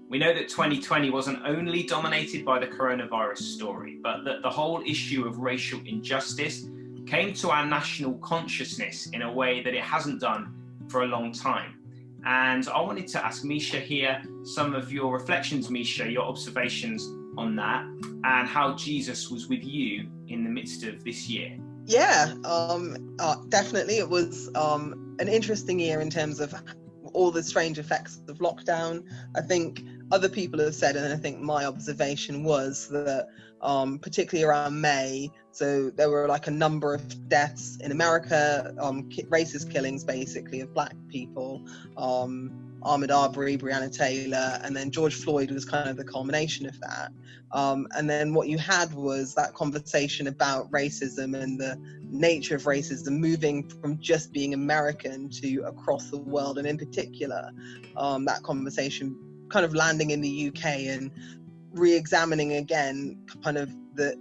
We know that 2020 wasn't only dominated by the coronavirus story, but that the whole issue of racial injustice came to our national consciousness in a way that it hasn't done for a long time. And I wanted to ask Misha here some of your reflections, Misha, your observations on that, and how Jesus was with you in the midst of this year. Yeah, definitely. It was an interesting year in terms of all the strange effects of lockdown. I think other people have said, and I think my observation was that particularly around May, so there were like a number of deaths in America, racist killings basically of black people, Ahmaud Arbery, Breonna Taylor, and then George Floyd was kind of the culmination of that. And then what you had was that conversation about racism and the nature of racism moving from just being American to across the world, and in particular, that conversation kind of landing in the UK and re-examining again kind of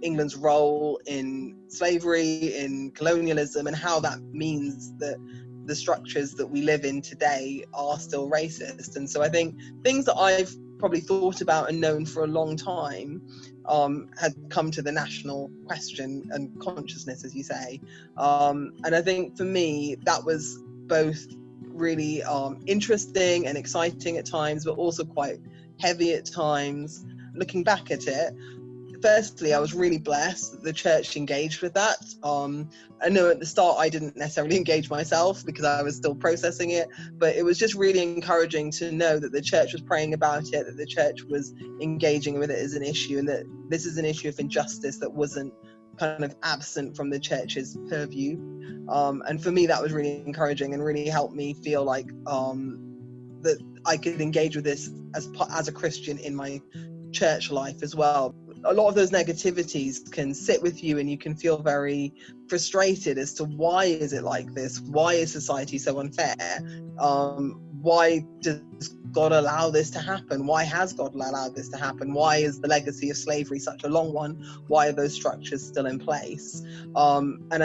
England's role in slavery, in colonialism, and how that means that the structures that we live in today are still racist. And so I think things that I've probably thought about and known for a long time had come to the national question and consciousness, as you say. And I think for me, that was both really interesting and exciting at times, but also quite heavy at times. Looking back at it, firstly, I was really blessed that the church engaged with that. I know at the start I didn't necessarily engage myself because I was still processing it, but it was just really encouraging to know that the church was praying about it, that the church was engaging with it as an issue, and that this is an issue of injustice that wasn't kind of absent from the church's purview. And for me, that was really encouraging and really helped me feel like that I could engage with this as a Christian in my church life as well. A lot of those negativities can sit with you and you can feel very frustrated as to why is it like this? Why is society so unfair? Why does God allow this to happen? Why has God allowed this to happen? Why is the legacy of slavery such a long one? Why are those structures still in place? And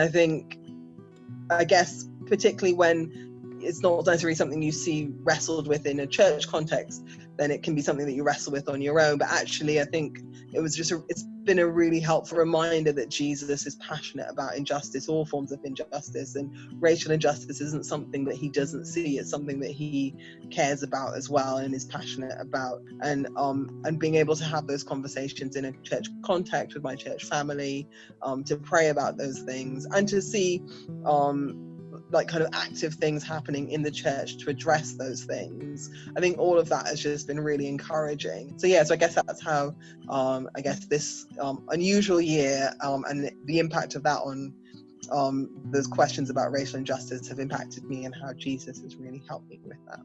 I guess particularly when it's not necessarily something you see wrestled with in a church context, then it can be something that you wrestle with on your own. But actually, I think it's been a really helpful reminder that Jesus is passionate about injustice, all forms of injustice, and racial injustice isn't something that he doesn't see. It's something that he cares about as well and is passionate about. And being able to have those conversations in a church context with my church family, to pray about those things and to see like kind of active things happening in the church to address those things. I think all of that has just been really encouraging. So I guess that's how I guess this unusual year and the impact of that on those questions about racial injustice have impacted me, and how Jesus has really helped me with that.